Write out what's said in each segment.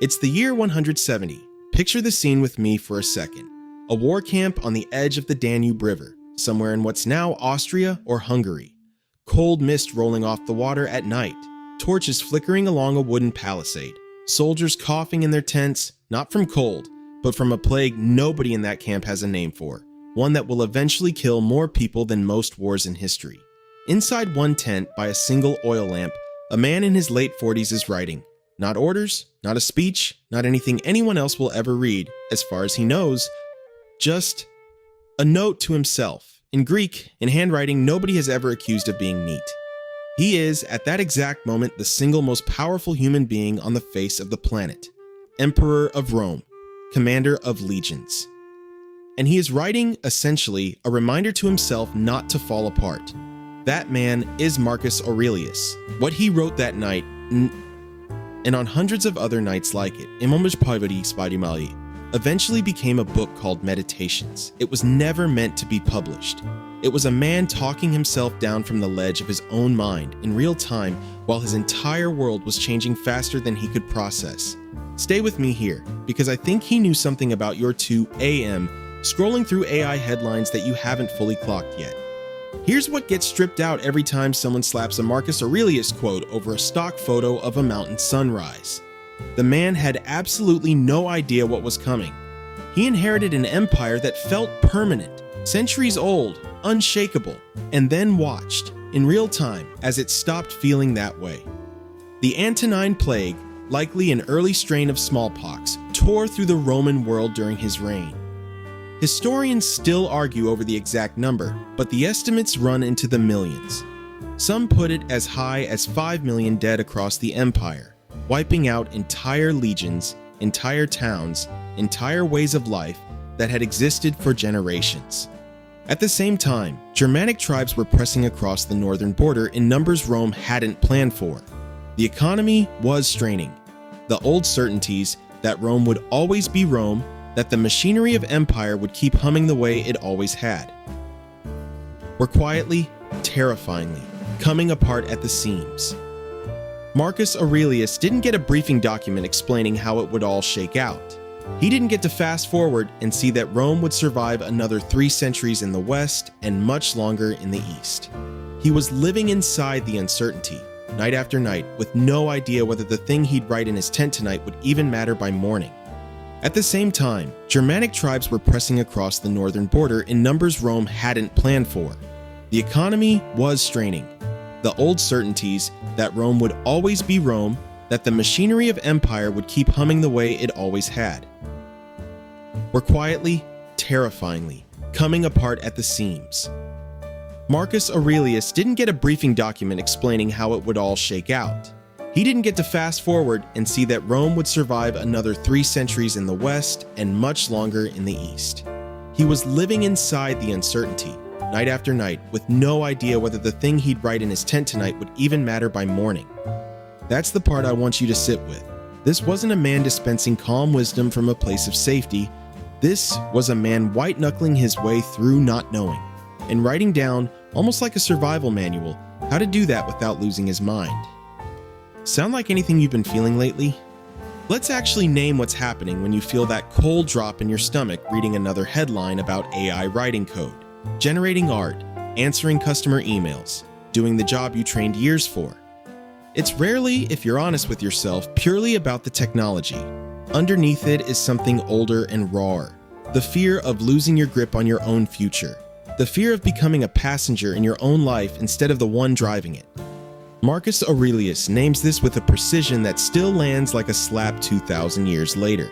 It's the year 170. Picture the scene with me for a second. A war camp on the edge of the Danube River, somewhere in what's now Austria or Hungary. Cold mist rolling off the water at night, torches flickering along a wooden palisade, soldiers coughing in their tents, not from cold, but from a plague nobody in that camp has a name for, one that will eventually kill more people than most wars in history. Inside one tent, by a single oil lamp, a man in his late 40s is writing. Not orders, not a speech, not anything anyone else will ever read, as far as he knows, just a note to himself. In Greek, in handwriting nobody has ever accused of being neat. He is, at that exact moment, the single most powerful human being on the face of the planet. Emperor of Rome, commander of legions. And he is writing, essentially, a reminder to himself not to fall apart. That man is Marcus Aurelius. What he wrote that night, and on hundreds of other nights like it, eventually became a book called Meditations. It was never meant to be published. It was a man talking himself down from the ledge of his own mind in real time while his entire world was changing faster than he could process. Stay with me here, because I think he knew something about your 2 a.m. scrolling through AI headlines that you haven't fully clocked yet. Here's what gets stripped out every time someone slaps a Marcus Aurelius quote over a stock photo of a mountain sunrise. The man had absolutely no idea what was coming. He inherited an empire that felt permanent, centuries old, unshakable, and then watched, in real time, as it stopped feeling that way. The Antonine Plague, likely an early strain of smallpox, tore through the Roman world during his reign. Historians still argue over the exact number, but the estimates run into the millions. Some put it as high as 5 million dead across the empire, wiping out entire legions, entire towns, entire ways of life that had existed for generations. At the same time, Germanic tribes were pressing across the northern border in numbers Rome hadn't planned for. The economy was straining. The old certainties that Rome would always be Rome, that the machinery of empire would keep humming the way it always had, were quietly, terrifyingly, coming apart at the seams. Marcus Aurelius didn't get a briefing document explaining how it would all shake out. He didn't get to fast forward and see that Rome would survive another 3 centuries in the West and much longer in the East. He was living inside the uncertainty, night after night, with no idea whether the thing he'd write in his tent tonight would even matter by morning. At the same time, Germanic tribes were pressing across the northern border in numbers Rome hadn't planned for. The economy was straining. The old certainties that Rome would always be Rome, that the machinery of empire would keep humming the way it always had, were quietly, terrifyingly, coming apart at the seams. Marcus Aurelius didn't get a briefing document explaining how it would all shake out. He didn't get to fast forward and see that Rome would survive another 3 centuries in the West and much longer in the East. He was living inside the uncertainty, night after night, with no idea whether the thing he'd write in his tent tonight would even matter by morning. That's the part I want you to sit with. This wasn't a man dispensing calm wisdom from a place of safety. This was a man white-knuckling his way through not knowing, and writing down, almost like a survival manual, how to do that without losing his mind. Sound like anything you've been feeling lately? Let's actually name what's happening when you feel that cold drop in your stomach reading another headline about AI writing code, generating art, answering customer emails, doing the job you trained years for. It's rarely, if you're honest with yourself, purely about the technology. Underneath it is something older and rawer. The fear of losing your grip on your own future. The fear of becoming a passenger in your own life instead of the one driving it. Marcus Aurelius names this with a precision that still lands like a slap 2,000 years later.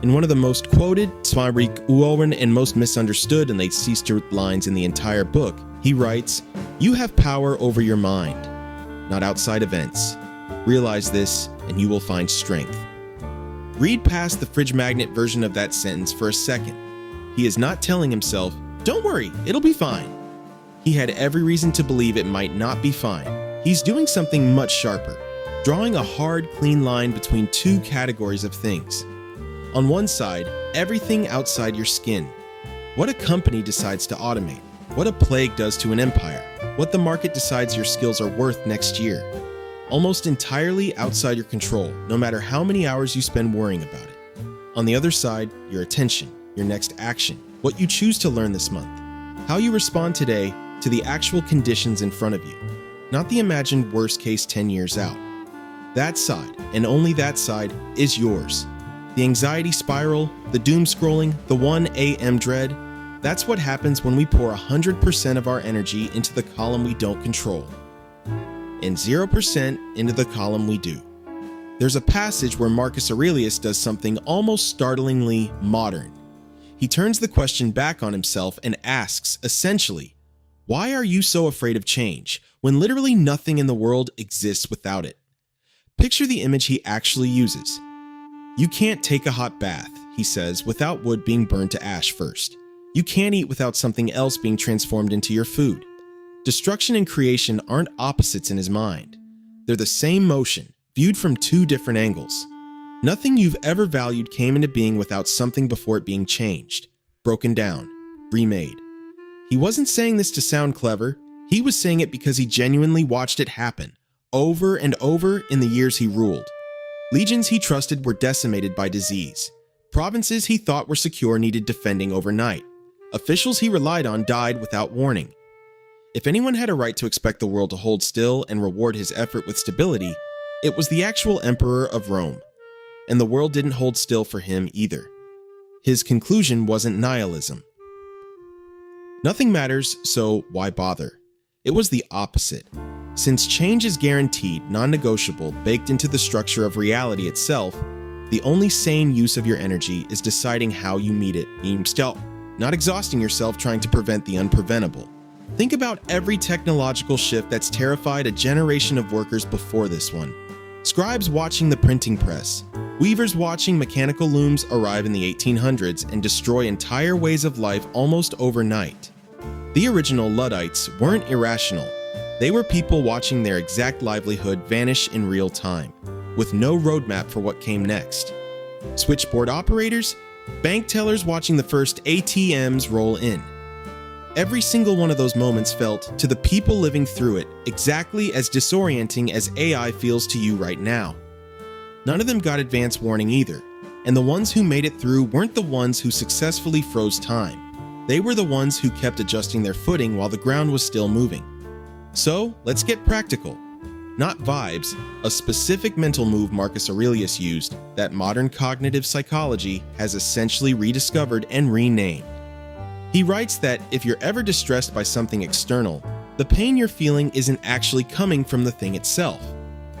In one of the most quoted, and most misunderstood and late lines in the entire book, he writes, "You have power over your mind, not outside events. Realize this, and you will find strength." Read past the fridge magnet version of that sentence for a second. He is not telling himself, "Don't worry, it'll be fine." He had every reason to believe it might not be fine. He's doing something much sharper, drawing a hard, clean line between 2 categories of things. On one side, everything outside your skin. What a company decides to automate, what a plague does to an empire, what the market decides your skills are worth next year. almost entirely outside your control, no matter how many hours you spend worrying about it. On the other side, your attention, your next action, what you choose to learn this month, how you respond today to the actual conditions in front of you, not the imagined worst case 10 years out. That side, and only that side, is yours. The anxiety spiral, the doom scrolling, the 1 a.m. dread, that's what happens when we pour 100% of our energy into the column we don't control, and 0% into the column we do. There's a passage where Marcus Aurelius does something almost startlingly modern. He turns the question back on himself and asks, essentially, why are you so afraid of change when literally nothing in the world exists without it? Picture the image he actually uses. You can't take a hot bath, he says, without wood being burned to ash first. You can't eat without something else being transformed into your food. Destruction and creation aren't opposites in his mind. They're the same motion, viewed from two different angles. Nothing you've ever valued came into being without something before it being changed, broken down, remade. He wasn't saying this to sound clever. He was saying it because he genuinely watched it happen, over and over in the years he ruled. Legions he trusted were decimated by disease. Provinces he thought were secure needed defending overnight. Officials he relied on died without warning. If anyone had a right to expect the world to hold still and reward his effort with stability, it was the actual emperor of Rome. And the world didn't hold still for him either. His conclusion wasn't nihilism. Nothing matters, so why bother? It was the opposite. Since change is guaranteed, non-negotiable, baked into the structure of reality itself, the only sane use of your energy is deciding how you meet it, not exhausting yourself trying to prevent the unpreventable. Think about every technological shift that's terrified a generation of workers before this one. Scribes watching the printing press, weavers watching mechanical looms arrive in the 1800s and destroy entire ways of life almost overnight. The original Luddites weren't irrational. They were people watching their exact livelihood vanish in real time, with no roadmap for what came next. Switchboard operators, bank tellers watching the first ATMs roll in. Every single one of those moments felt, to the people living through it, exactly as disorienting as AI feels to you right now. None of them got advance warning either, and the ones who made it through weren't the ones who successfully froze time. They were the ones who kept adjusting their footing while the ground was still moving. So, let's get practical. Not vibes, a specific mental move Marcus Aurelius used that modern cognitive psychology has essentially rediscovered and renamed. He writes that if you're ever distressed by something external, the pain you're feeling isn't actually coming from the thing itself.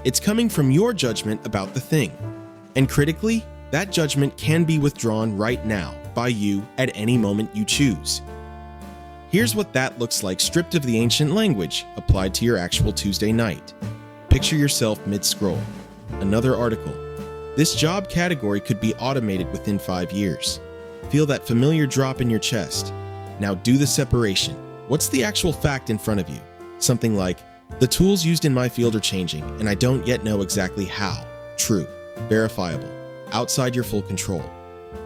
It's coming from your judgment about the thing. And critically, that judgment can be withdrawn right now by you at any moment you choose. Here's what that looks like stripped of the ancient language applied to your actual Tuesday night. Picture yourself mid-scroll. Another article. This job category could be automated within 5 years. Feel that familiar drop in your chest. Now do the separation. What's the actual fact in front of you? Something like, the tools used in my field are changing, and I don't yet know exactly how. True, verifiable, outside your full control.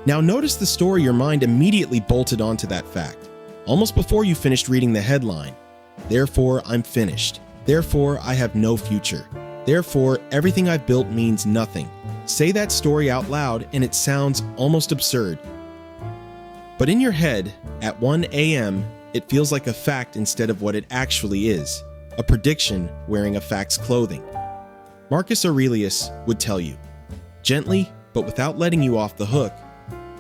Now notice the story your mind immediately bolted onto that fact, almost before you finished reading the headline. Therefore, I'm finished. Therefore, I have no future. Therefore, everything I've built means nothing. Say that story out loud, and it sounds almost absurd. But in your head, at 1 a.m., it feels like a fact instead of what it actually is, a prediction wearing a fact's clothing. Marcus Aurelius would tell you, gently, but without letting you off the hook,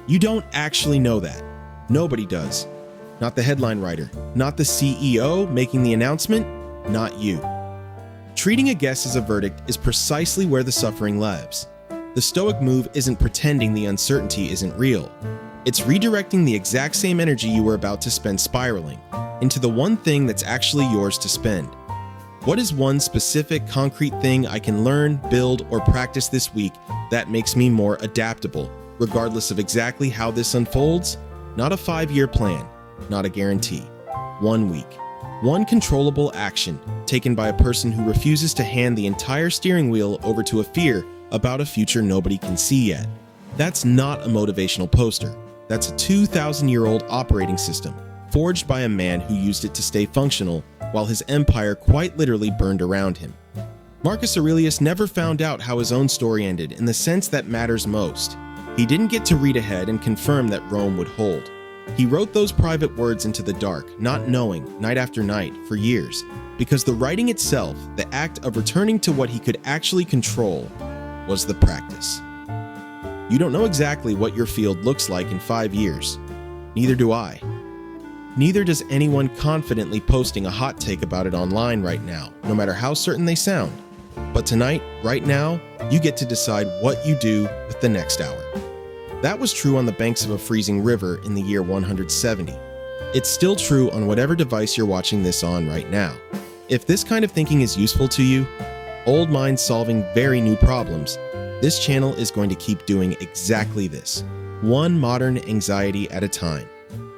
you don't actually know that. Nobody does. Not the headline writer, not the CEO making the announcement, not you. Treating a guess as a verdict is precisely where the suffering lives. The Stoic move isn't pretending the uncertainty isn't real. It's redirecting the exact same energy you were about to spend spiraling into the one thing that's actually yours to spend. What is one specific, concrete thing I can learn, build, or practice this week that makes me more adaptable, regardless of exactly how this unfolds? Not a 5-year plan, not a guarantee. 1 week. One controllable action taken by a person who refuses to hand the entire steering wheel over to a fear about a future nobody can see yet. That's not a motivational poster. That's a 2,000-year-old operating system, forged by a man who used it to stay functional while his empire quite literally burned around him. Marcus Aurelius never found out how his own story ended in the sense that matters most. He didn't get to read ahead and confirm that Rome would hold. He wrote those private words into the dark, not knowing, night after night, for years, because the writing itself, the act of returning to what he could actually control, was the practice. You don't know exactly what your field looks like in 5 years. Neither do I. Neither does anyone confidently posting a hot take about it online right now, no matter how certain they sound. But tonight, right now, you get to decide what you do with the next hour. That was true on the banks of a freezing river in the year 170. It's still true on whatever device you're watching this on right now. If this kind of thinking is useful to you, old minds solving very new problems, this channel is going to keep doing exactly this, one modern anxiety at a time.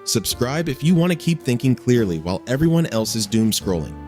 Subscribe if you want to keep thinking clearly while everyone else is doom scrolling.